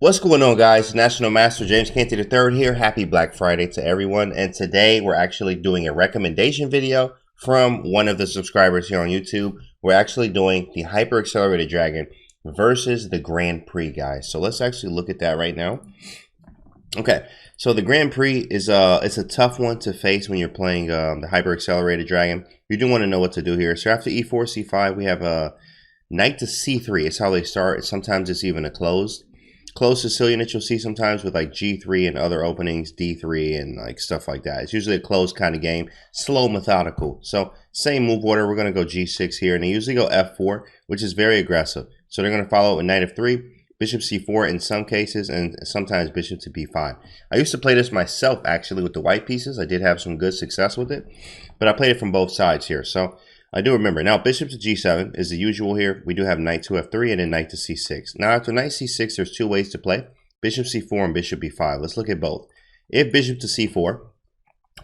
What's going on, guys? National Master James Canty III here. Happy Black Friday to everyone. And today we're actually doing a recommendation video from one of the subscribers here on YouTube. We're actually doing the Hyper Accelerated Dragon versus the Grand Prix, guys. So let's actually look at that right now. Okay, so the Grand Prix is it's a tough one to face when you're playing the Hyper Accelerated Dragon. You do want to know what to do here. So after e4, c5, we have knight to c3. It's how they start. Sometimes it's even a closed Sicilian that you'll see sometimes with like g3 and other openings, d3 and like stuff like that. It's usually a closed kind of game, slow, methodical. So same move order, we're going to go g6 here, and they usually go f4, which is very aggressive. So they're going to follow it with knight f3, bishop c4 in some cases, and sometimes bishop to b5. I used to play this myself actually with the white pieces. I did have some good success with it, but I played it from both sides here. So I do remember. Now, bishop to g7 is the usual here. We do have knight to f3 and then knight to c6. Now, after knight c6, there's two ways to play. Bishop c4 and bishop b5. Let's look at both. If bishop to c4,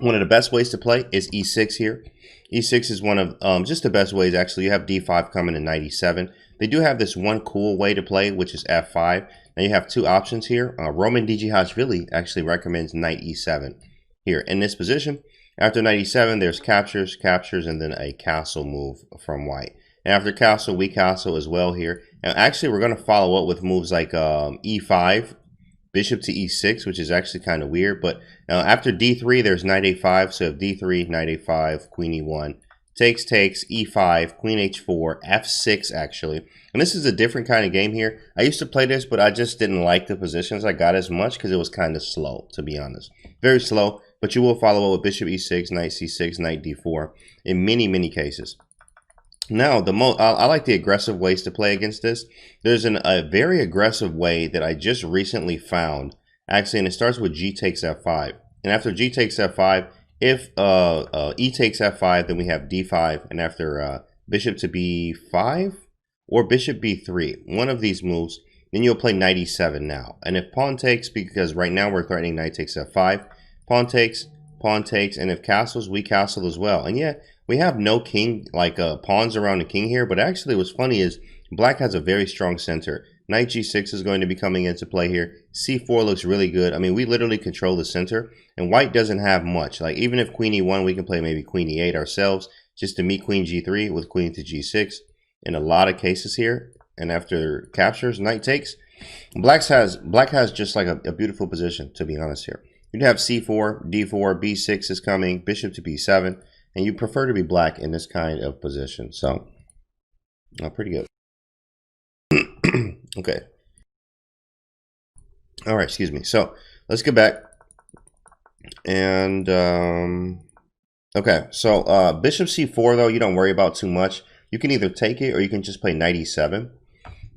one of the best ways to play is e6 here. e6 is one of just the best ways, actually. You have d5 coming in knight e7. They do have this one cool way to play, which is f5. Now, you have two options here. Roman Djihashvili actually recommends knight e7 here. In this position, after knight e7, there's captures, and then a castle move from white. And after castle, we castle as well here. And actually, we're going to follow up with moves like e5, bishop to e6, which is actually kind of weird. But after d3, there's knight a5. So d3, knight a5, queen e1, takes, e5, queen h4, f6 actually. And this is a different kind of game here. I used to play this, but I just didn't like the positions I got as much because it was kind of slow, to be honest. Very slow. But you will follow up with bishop e6, knight c6, knight d4 in many cases. Now, I like the aggressive ways to play against this. There's a very aggressive way that I just recently found, actually, and it starts with g takes f5. And after g takes f5, if e takes f5, then we have d5, and after bishop to b5 or bishop b3, one of these moves, then you'll play knight e7 now. And if pawn takes, because right now we're threatening knight takes f5, pawn takes, and if castles, we castle as well. And yeah, we have no king, like pawns around the king here, but actually what's funny is black has a very strong center. Knight g6 is going to be coming into play here. c4 looks really good. I mean, we literally control the center, and white doesn't have much. Like, even if queen e1, we can play maybe queen e8 ourselves, just to meet queen g3 with queen to g6 in a lot of cases here. And after captures, knight takes, black has just like a beautiful position, to be honest here. You'd have c4, d4, b6 is coming, bishop to b7, and you prefer to be black in this kind of position. So, pretty good. Okay. All right, excuse me. So, let's get back. And, okay, so bishop c4, though, you don't worry about too much. You can either take it or you can just play knight e7.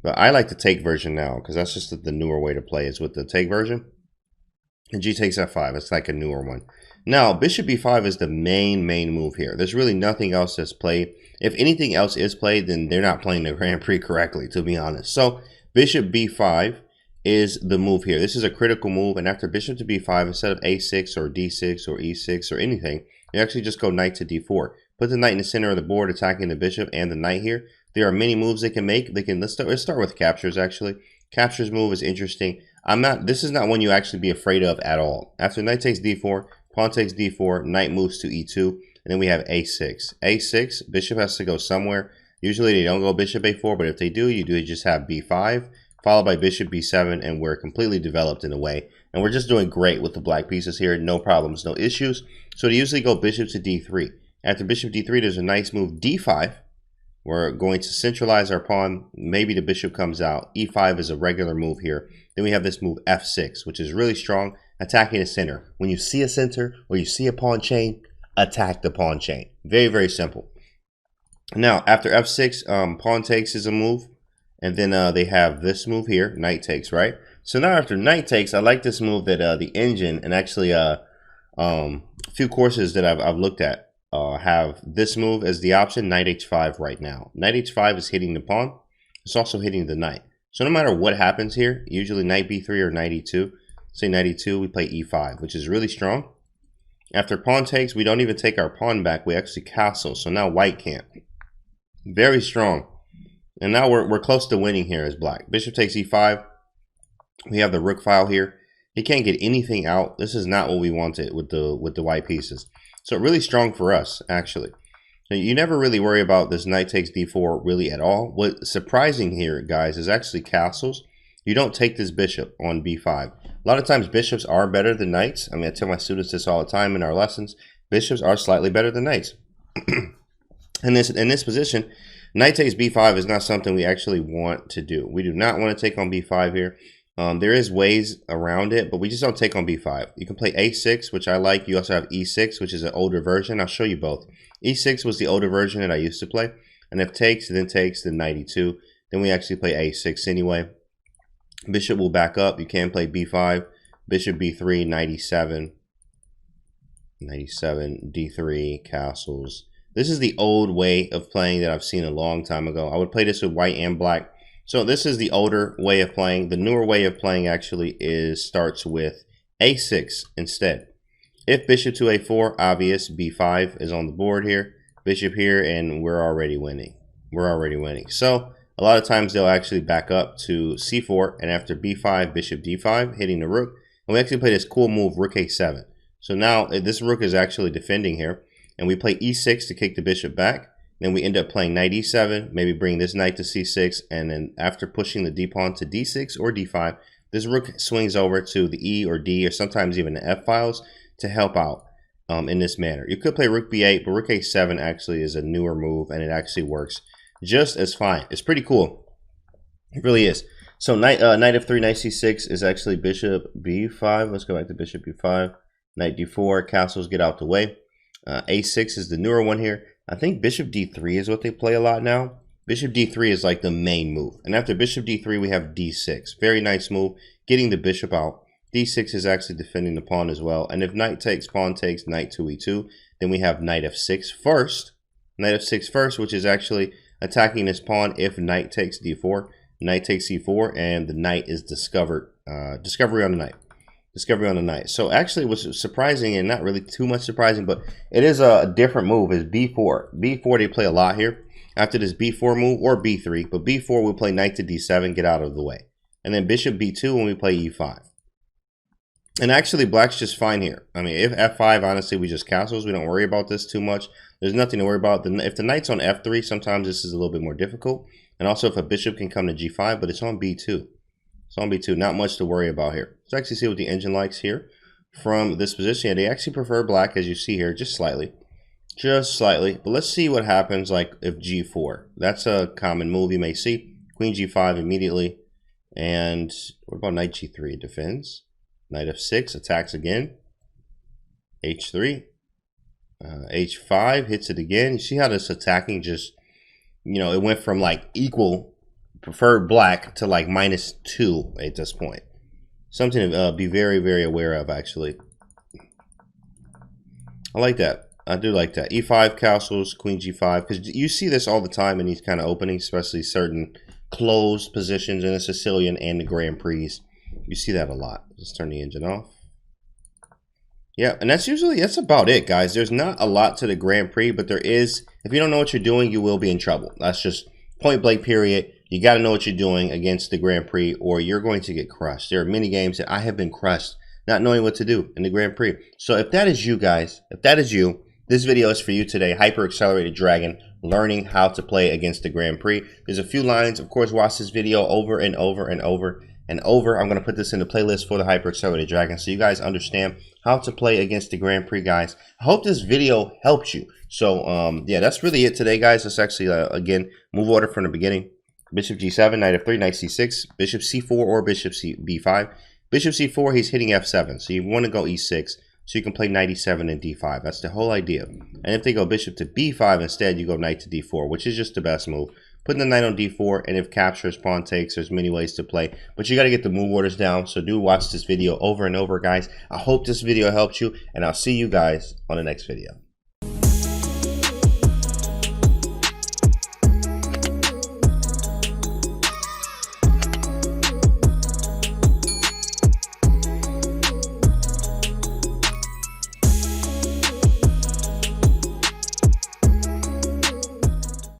But I like the take version now because that's just the newer way to play is with the take version. And g takes f5. It's like a newer one. Now, bishop b5 is the main move here. There's really nothing else that's played. If anything else is played, then they're not playing the Grand Prix correctly, to be honest. So, bishop b5 is the move here. This is a critical move. And after bishop to b5, instead of a6 or d6 or e6 or anything, you actually just go knight to d4. Put the knight in the center of the board, attacking the bishop and the knight here. There are many moves they can make. Let's start with captures, actually. Captures move is interesting. This is not one you actually be afraid of at all. After knight takes d4, pawn takes d4, knight moves to e2, and then we have a6. a6, bishop has to go somewhere. Usually they don't go bishop a4, but if they do, you just have b5, followed by bishop b7, and we're completely developed in a way. And we're just doing great with the black pieces here. No problems, no issues. So they usually go bishop to d3. After bishop d3, there's a nice move d5. We're going to centralize our pawn. Maybe the bishop comes out. e5 is a regular move here. Then we have this move f6, which is really strong, attacking the center. When you see a center or you see a pawn chain, attack the pawn chain. Very simple. Now, after f6, pawn takes is a move. And then they have this move here, knight takes, right? So now after knight takes, I like this move that the engine and actually a few courses that I've looked at have this move as the option, knight h5 right now. Knight h5 is hitting the pawn. It's also hitting the knight. So no matter what happens here, usually knight b3 or knight e2, say knight e2, we play e5, which is really strong. After pawn takes, we don't even take our pawn back. We actually castle. So now white can't. Very strong. And now we're close to winning here as black. Bishop takes e5. We have the rook file here. He can't get anything out. This is not what we wanted with the white pieces. So really strong for us, actually. So you never really worry about this knight takes d4 really at all. What's surprising here, guys, is actually castles. You don't take this bishop on b5. A lot of times bishops are better than knights. I mean, I tell my students this all the time in our lessons. Bishops are slightly better than knights. in this position, knight takes b5 is not something we actually want to do. We do not want to take on b5 here. There is ways around it, but we just don't take on b5. You can play a6, which I like. You also have e6, which is an older version. I'll show you both. e6 was the older version that I used to play. And if takes, then knight e2. Then we actually play a6 anyway. Bishop will back up. You can play b5. Bishop b3, knight e7. Knight e7, d3, castles. This is the old way of playing that I've seen a long time ago. I would play this with white and black. So this is the older way of playing. The newer way of playing actually starts with a6 instead. If bishop to a4, obvious, b5 is on the board here. Bishop here, and we're already winning. We're already winning. So a lot of times they'll actually back up to c4, and after b5, bishop d5, hitting the rook. And we actually play this cool move, rook a7. So now this rook is actually defending here. And we play e6 to kick the bishop back. Then we end up playing knight e7, maybe bring this knight to c6, and then after pushing the d-pawn to d6 or d5, this rook swings over to the e or d or sometimes even the f files to help out in this manner. You could play rook b8, but rook a7 actually is a newer move, and it actually works just as fine. It's pretty cool. It really is. So knight f3, knight c6 is actually bishop b5. Let's go back to bishop b5. Knight d4, castles get out the way. A6 is the newer one here. I think bishop d3 is what they play a lot now. Bishop d3 is like the main move. And after bishop d3, we have d6. Very nice move, getting the bishop out. d6 is actually defending the pawn as well. And if knight takes, pawn takes, knight to e2, then we have knight f6 first. Knight f6 first, which is actually attacking this pawn if knight takes d4. Knight takes c4, and the knight is discovered. Discovery on the knight. Discovery on the knight. So actually what's surprising, and not really too much surprising, but it is a different move, is b4. b4 they play a lot here. After this b4 move, or b3, but b4 we'll play knight to d7, get out of the way. And then bishop b2 when we play e5. And actually black's just fine here. I mean, if f5, honestly, we just castles. We don't worry about this too much. There's nothing to worry about. If the knight's on f3, sometimes this is a little bit more difficult. And also if a bishop can come to g5, but it's on b2. It's on b2, not much to worry about here. Let's actually see what the engine likes here from this position. Yeah, they actually prefer black, as you see here, just slightly. Just slightly. But let's see what happens like if g4. That's a common move you may see. Queen g5 immediately. And what about knight g3? It defends. Knight f6 attacks again. h3. h5 hits it again. You see how this attacking just, you know, it went from like equal preferred black to like -2 at this point. Something to be very, very aware of, actually. I like that. I do like that. e5 castles, queen g5, because you see this all the time in these kind of openings, especially certain closed positions in the Sicilian and the Grand Prix. You see that a lot. Let's turn the engine off. Yeah, and that's about it, guys. There's not a lot to the Grand Prix, but there is. If you don't know what you're doing, you will be in trouble. That's just point blank period. You got to know what you're doing against the Grand Prix, or you're going to get crushed. There are many games that I have been crushed not knowing what to do in the Grand Prix. So if that is you guys, if that is you, this video is for you today. Hyper Accelerated Dragon, learning how to play against the Grand Prix. There's a few lines. Of course, watch this video over and over and over and over. I'm going to put this in the playlist for the Hyper Accelerated Dragon so you guys understand how to play against the Grand Prix, guys. I hope this video helped you. So, yeah, that's really it today, guys. Let's actually, again, move order from the beginning. Bishop g7, knight f3, knight c6, bishop c4 or bishop b5. Bishop c4, he's hitting f7, so you want to go e6, so you can play knight e7 and d5. That's the whole idea. And if they go bishop to b5 instead, you go knight to d4, which is just the best move. Putting the knight on d4, and if captures, pawn takes, there's many ways to play. But you got to get the move orders down, so do watch this video over and over, guys. I hope this video helped you, and I'll see you guys on the next video.